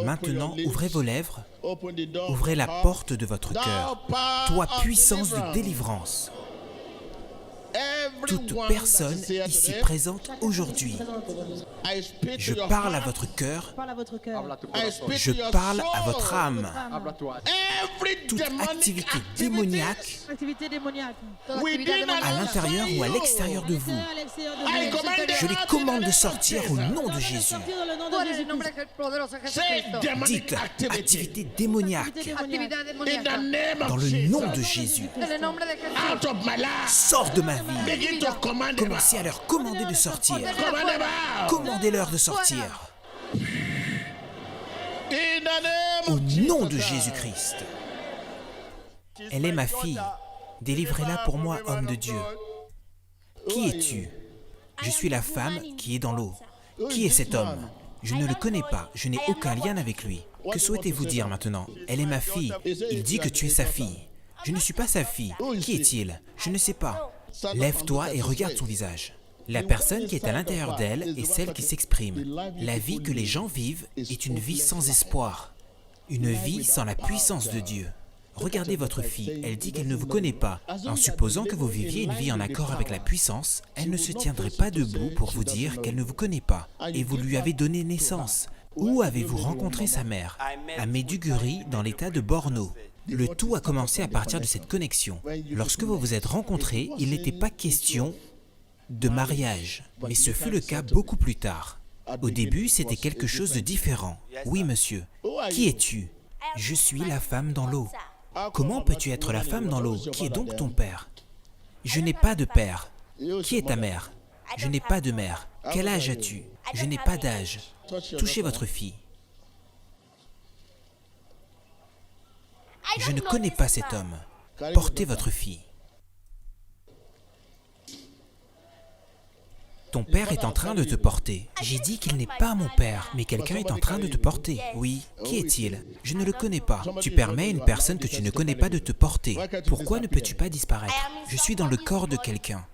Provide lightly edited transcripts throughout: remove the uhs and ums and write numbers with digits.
Maintenant, ouvrez vos lèvres, ouvrez la porte de votre cœur. Toi, puissance de délivrance. Toute personne ici présente aujourd'hui, je parle à votre cœur, je parle à votre âme. Toute activité démoniaque à l'intérieur ou à l'extérieur de vous, je les commande de sortir au nom de Jésus. Dites, activité démoniaque, dans le nom de Jésus, sors de ma vie. Commencez à leur commander de sortir. Commandez-leur de sortir. Au nom de Jésus-Christ. Elle est ma fille. Délivrez-la pour moi, homme de Dieu. Qui es-tu? Je suis la femme qui est dans l'eau. Qui est cet homme? Je ne le connais pas. Je n'ai aucun lien avec lui. Que souhaitez-vous dire maintenant? Elle est ma fille. Il dit que tu es sa fille. Je ne suis pas sa fille. Qui est-il? Je ne sais pas. Lève-toi et regarde son visage. La personne qui est à l'intérieur d'elle est celle qui s'exprime. La vie que les gens vivent est une vie sans espoir. Une vie sans la puissance de Dieu. Regardez votre fille, elle dit qu'elle ne vous connaît pas. En supposant que vous viviez une vie en accord avec la puissance, elle ne se tiendrait pas debout pour vous dire qu'elle ne vous connaît pas. Et vous lui avez donné naissance. Où avez-vous rencontré sa mère? À Maiduguri, dans l'état de Borno. Le tout a commencé à partir de cette connexion. Lorsque vous vous êtes rencontrés, il n'était pas question de mariage, mais ce fut le cas beaucoup plus tard. Au début, c'était quelque chose de différent. Oui, monsieur. Qui es-tu? Je suis la femme dans l'eau. Comment peux-tu être la femme dans l'eau? Qui est donc ton père? Je n'ai pas de père. Qui est ta mère? Je n'ai pas de mère. Quel âge as-tu? Je n'ai pas d'âge. Touchez votre fille. Je ne connais pas cet homme. Portez votre fille. Ton père est en train de te porter. J'ai dit qu'il n'est pas mon père, mais quelqu'un est en train de te porter. Oui. Qui est-il? Je ne le connais pas. Tu permets à une personne que tu ne connais pas de te porter. Pourquoi ne peux-tu pas disparaître? Je suis dans le corps de quelqu'un.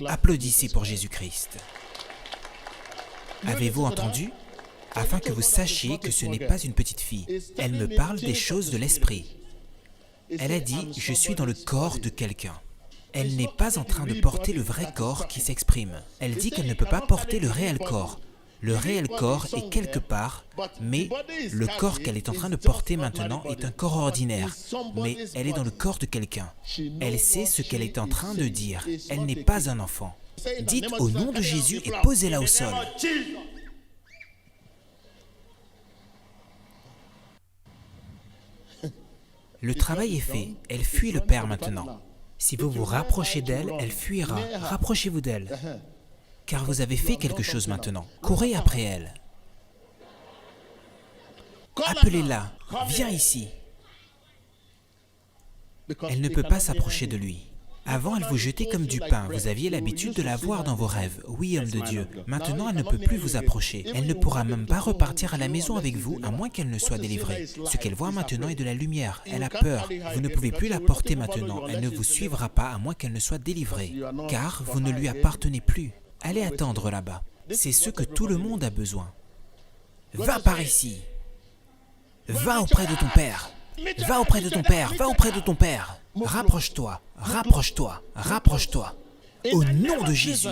Applaudissez pour Jésus-Christ. Avez-vous entendu? Afin que vous sachiez que ce n'est pas une petite fille. Elle me parle des choses de l'esprit. Elle a dit, je suis dans le corps de quelqu'un. Elle n'est pas en train de porter le vrai corps qui s'exprime. Elle dit qu'elle ne peut pas porter le réel corps. Le réel corps est quelque part, mais le corps qu'elle est en train de porter maintenant est un corps ordinaire. Mais elle est dans le corps de quelqu'un. Elle sait ce qu'elle est en train de dire. Elle n'est pas un enfant. Dites au nom de Jésus et posez-la au sol. Le travail est fait. Elle fuit le Père maintenant. Si vous vous rapprochez d'elle, elle fuira. Rapprochez-vous d'elle. Car vous avez fait quelque chose maintenant. Courez après elle. Appelez-la. Viens ici. Elle ne peut pas s'approcher de lui. Avant, elle vous jetait comme du pain. Vous aviez l'habitude de la voir dans vos rêves. Oui, homme de Dieu. Maintenant, elle ne peut plus vous approcher. Elle ne pourra même pas repartir à la maison avec vous, à moins qu'elle ne soit délivrée. Ce qu'elle voit maintenant est de la lumière. Elle a peur. Vous ne pouvez plus la porter maintenant. Elle ne vous suivra pas, à moins qu'elle ne soit délivrée. Car vous ne lui appartenez plus. Allez attendre là-bas. C'est ce que tout le monde a besoin. Va par ici. Va auprès de ton père. Va auprès de ton père. Va auprès de ton père. Rapproche-toi, rapproche-toi, rapproche-toi. Au nom de Jésus.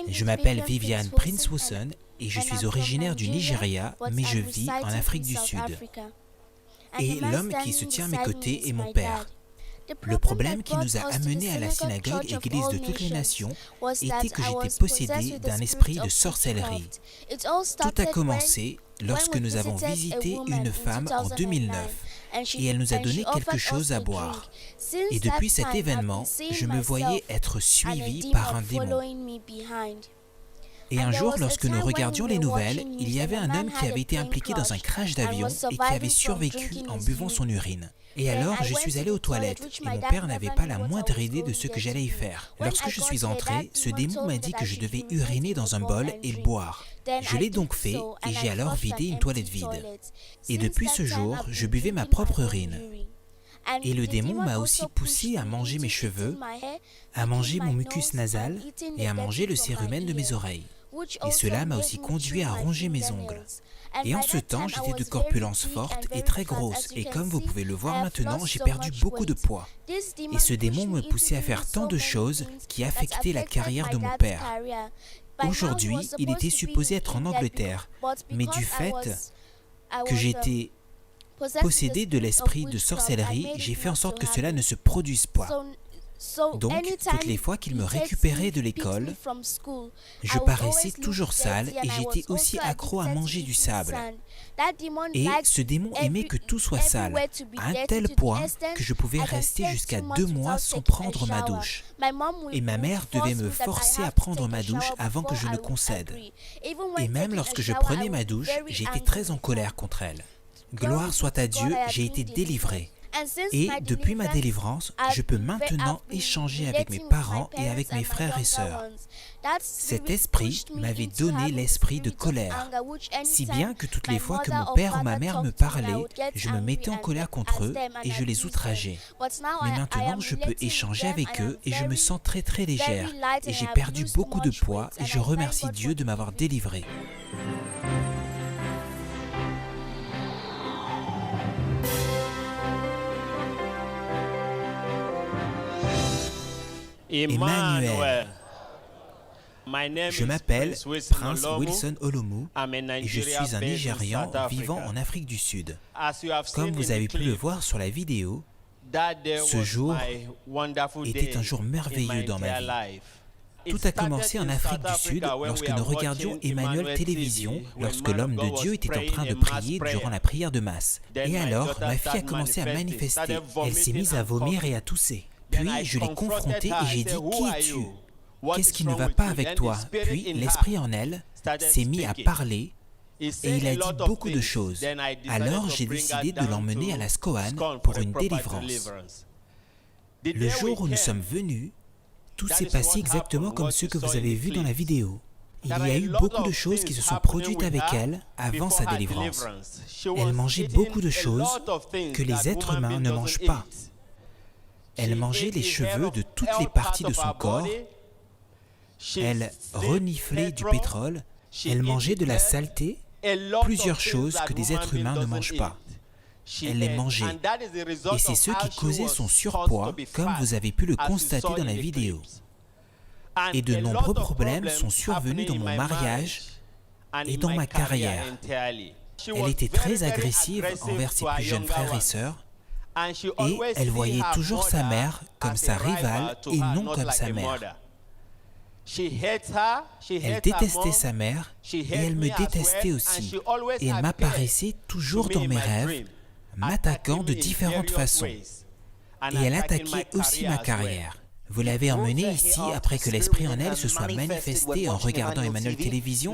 Je m'appelle Viviane Prince-Wusson et je suis originaire du Nigeria, mais je vis en Afrique du Sud. Et l'homme qui se tient à mes côtés est mon père. Le problème qui nous a amenés à la synagogue Église de toutes les nations était que j'étais possédé d'un esprit de sorcellerie. Tout a commencé lorsque nous avons visité une femme en 2009 et elle nous a donné quelque chose à boire. Et depuis cet événement, je me voyais être suivi par un démon. Et un jour, lorsque nous regardions les nouvelles, il y avait un homme qui avait été impliqué dans un crash d'avion et qui avait survécu en buvant son urine. Et alors, je suis allé aux toilettes et mon père n'avait pas la moindre idée de ce que j'allais y faire. Lorsque je suis entré, ce démon m'a dit que je devais uriner dans un bol et le boire. Je l'ai donc fait et j'ai alors vidé une toilette vide. Et depuis ce jour, je buvais ma propre urine. Et le démon m'a aussi poussé à manger mes cheveux, à manger mon mucus nasal et à manger le cérumen de mes oreilles. Et cela m'a aussi conduit à ronger mes ongles. Et en ce temps, j'étais de corpulence forte et très grosse. Et comme vous pouvez le voir maintenant, j'ai perdu beaucoup de poids. Et ce démon me poussait à faire tant de choses qui affectaient la carrière de mon père. Aujourd'hui, il était supposé être en Angleterre, mais du fait que j'étais possédé de l'esprit de sorcellerie, j'ai fait en sorte que cela ne se produise pas. Donc, toutes les fois qu'il me récupérait de l'école, je paraissais toujours sale et j'étais aussi accro à manger du sable. Et ce démon aimait que tout soit sale, à un tel point que je pouvais rester jusqu'à 2 mois sans prendre ma douche. Et ma mère devait me forcer à prendre ma douche avant que je ne concède. Et même lorsque je prenais ma douche, j'étais très en colère contre elle. Gloire soit à Dieu, j'ai été délivré. Et depuis ma délivrance, je peux maintenant échanger avec mes parents et avec mes frères et sœurs. Cet esprit m'avait donné l'esprit de colère, si bien que toutes les fois que mon père ou ma mère me parlaient, je me mettais en colère contre eux et je les outrageais. Mais maintenant, je peux échanger avec eux et je me sens très très légère. Et j'ai perdu beaucoup de poids et je remercie Dieu de m'avoir délivré. Emmanuel. Je m'appelle Prince Wilson Olomu et je suis un Nigérian vivant en Afrique du Sud. Comme vous avez pu le voir sur la vidéo, ce jour était un jour merveilleux dans ma vie. Tout a commencé en Afrique du Sud lorsque nous regardions Emmanuel Télévision, lorsque l'homme de Dieu était en train de prier durant la prière de masse. Et alors, ma fille a commencé à manifester. Elle s'est mise à vomir et à tousser. Puis je l'ai confrontée et j'ai dit « Qui es-tu ? Qu'est-ce qui ne va pas avec toi ?» Puis l'esprit en elle s'est mis à parler et il a dit beaucoup de choses. Alors j'ai décidé de l'emmener à la SCOAN pour une délivrance. Le jour où nous sommes venus, tout s'est passé exactement comme ce que vous avez vu dans la vidéo. Il y a eu beaucoup de choses qui se sont produites avec elle avant sa délivrance. Elle mangeait beaucoup de choses que les êtres humains ne mangent pas. Elle mangeait les cheveux de toutes les parties de son corps, elle reniflait du pétrole, elle mangeait de la saleté, plusieurs choses que des êtres humains ne mangent pas. Elle les mangeait. Et c'est ce qui causait son surpoids, comme vous avez pu le constater dans la vidéo. Et de nombreux problèmes sont survenus dans mon mariage et dans ma carrière. Elle était très agressive envers ses plus jeunes frères et sœurs, et elle voyait toujours sa mère comme sa rivale et non comme sa mère. Elle détestait sa mère et elle me détestait aussi. Et elle m'apparaissait toujours dans mes rêves, m'attaquant de différentes façons. Et elle attaquait aussi ma carrière. Vous l'avez emmenée ici après que l'esprit en elle se soit manifesté en regardant Emmanuel Télévision.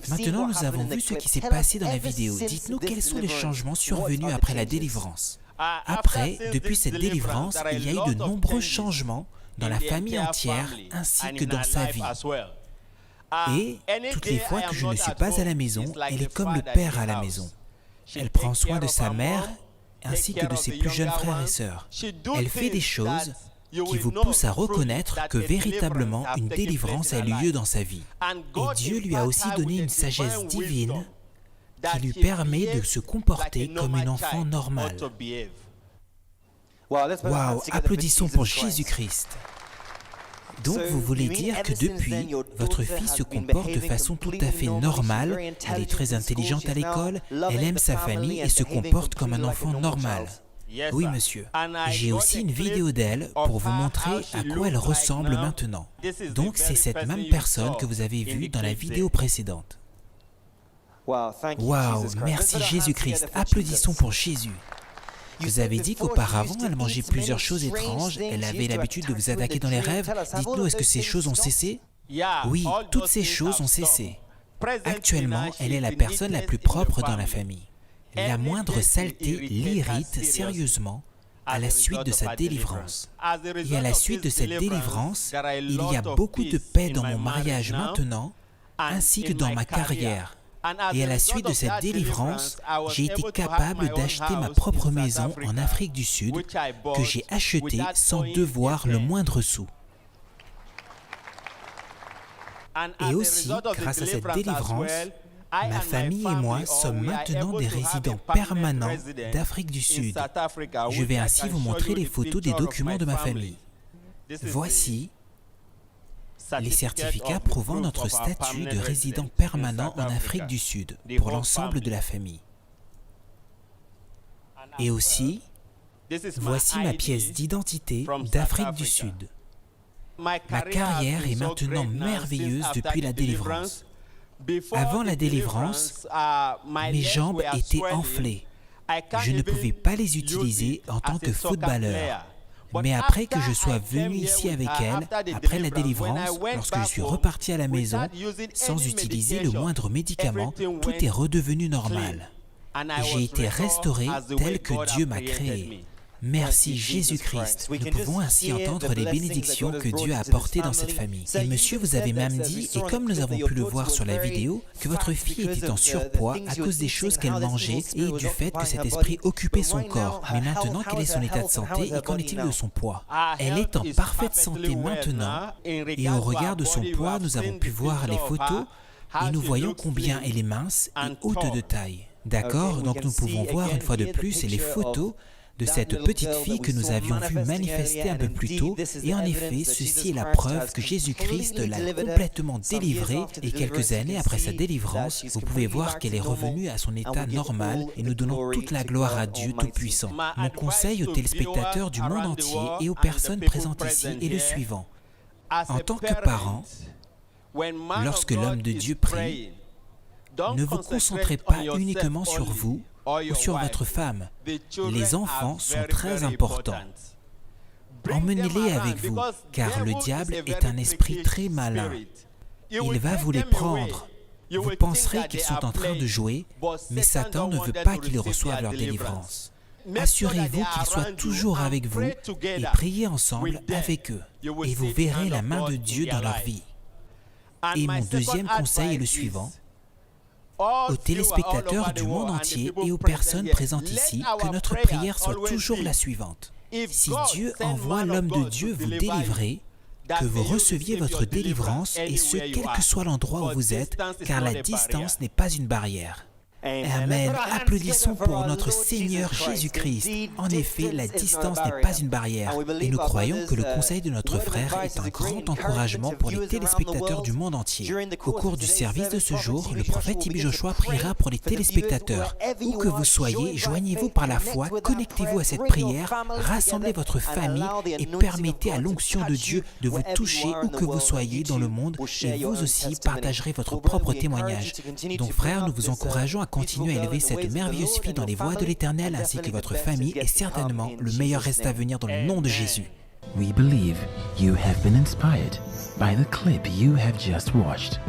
Maintenant, nous avons vu ce qui s'est passé dans la vidéo. Dites-nous quels sont les changements survenus après la délivrance. Après, depuis cette délivrance, il y a eu de nombreux changements dans la famille entière ainsi que dans sa vie. Et toutes les fois que je ne suis pas à la maison, elle est comme le père à la maison. Elle prend soin de sa mère ainsi que de ses plus jeunes frères et sœurs. Elle fait des choses qui vous poussent à reconnaître que véritablement une délivrance a eu lieu dans sa vie. Et Dieu lui a aussi donné une sagesse divine qui lui permet de se comporter comme un enfant normal. Waouh, applaudissons pour Jésus-Christ. Donc vous voulez dire que depuis, votre fille se comporte de façon tout à fait normale, elle est très intelligente à l'école, elle aime sa famille et se comporte comme un enfant normal. Oui, monsieur. J'ai aussi une vidéo d'elle pour vous montrer à quoi elle ressemble maintenant. Donc c'est cette même personne que vous avez vue dans la vidéo précédente. Waouh, merci Jésus-Christ. Applaudissons pour Jésus. Vous avez dit qu'auparavant, elle mangeait plusieurs choses étranges, elle avait l'habitude de vous attaquer dans les rêves. Dites-nous, est-ce que ces choses ont cessé? Oui, toutes ces choses ont cessé. Actuellement, elle est la personne la plus propre dans la famille. La moindre saleté l'irrite sérieusement à la suite de sa délivrance. Et à la suite de cette délivrance, il y a beaucoup de paix dans mon mariage maintenant, ainsi que dans ma carrière. Et à la suite de cette délivrance, j'ai été capable d'acheter ma propre maison en Afrique du Sud que j'ai achetée sans devoir le moindre sou. Et aussi, grâce à cette délivrance, ma famille et moi sommes maintenant des résidents permanents d'Afrique du Sud. Je vais ainsi vous montrer les photos des documents de ma famille. Voici les certificats prouvant notre statut de résident permanent en Afrique du Sud pour l'ensemble de la famille. Et aussi, voici ma pièce d'identité d'Afrique du Sud. Ma carrière est maintenant merveilleuse depuis la délivrance. Avant la délivrance, mes jambes étaient enflées. Je ne pouvais pas les utiliser en tant que footballeur. Mais après que je sois venu ici avec elle, après la délivrance, lorsque je suis reparti à la maison, sans utiliser le moindre médicament, tout est redevenu normal. J'ai été restauré tel que Dieu m'a créé. Merci Jésus-Christ. Nous pouvons ainsi entendre les bénédictions que Dieu a apportées dans cette famille. Et monsieur, vous avez même dit, et comme nous avons pu le voir sur la vidéo, que votre fille était en surpoids à cause des choses qu'elle mangeait et du fait que cet esprit occupait son corps. Mais maintenant, quel est son état de santé et qu'en est-il de son poids? Elle est en parfaite santé maintenant et au regard de son poids, nous avons pu voir les photos et nous voyons combien elle est mince et haute de taille. D'accord? Donc nous pouvons voir une fois de plus les photos de cette petite fille que nous avions vue manifester un peu plus tôt. Et en effet, ceci est la preuve que Jésus-Christ l'a complètement délivrée et quelques années après sa délivrance, vous pouvez voir qu'elle est revenue à son état normal et nous donnons toute la gloire à Dieu Tout-Puissant. Mon conseil aux téléspectateurs du monde entier et aux personnes présentes ici est le suivant. En tant que parent, lorsque l'homme de Dieu prie, ne vous concentrez pas uniquement sur vous ou sur votre femme. Les enfants sont très importants. Emmenez-les avec vous, car le diable est un esprit très malin. Il va vous les prendre. Vous penserez qu'ils sont en train de jouer, mais Satan ne veut pas qu'ils reçoivent leur délivrance. Assurez-vous qu'ils soient toujours avec vous et priez ensemble avec eux, et vous verrez la main de Dieu dans leur vie. Et mon deuxième conseil est le suivant. Aux téléspectateurs du monde entier et aux personnes présentes ici, que notre prière soit toujours la suivante. Si Dieu envoie l'homme de Dieu vous délivrer, que vous receviez votre délivrance et ce, quel que soit l'endroit où vous êtes, car la distance n'est pas une barrière. Amen. Applaudissons pour notre Seigneur Jésus-Christ. En effet, la distance n'est pas une barrière. Et nous croyons que le conseil de notre frère est un grand encouragement pour les téléspectateurs du monde entier. Au cours du service de ce jour, le prophète Ibi Joshua priera pour les téléspectateurs. Où que vous soyez, joignez-vous par la foi, connectez-vous à cette prière, rassemblez votre famille et permettez à l'onction de Dieu de vous toucher où que vous soyez dans le monde et vous aussi partagerez votre propre témoignage. Donc frères, nous vous encourageons à continuer à élever cette merveilleuse fille dans les voies de l'Éternel ainsi que votre famille et certainement le meilleur reste à venir dans le nom de Jésus. We believe you have been inspired by the clip you have just watched.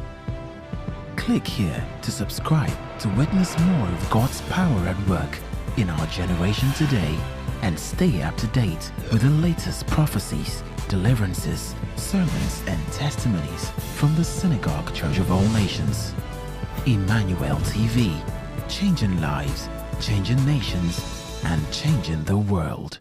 Click here to subscribe to witness more of God's power at work in our generation today and stay up to date with the latest prophecies, deliverances, sermons and testimonies from the Synagogue Church of All Nations. Emmanuel TV, changing lives, changing nations, and changing the world.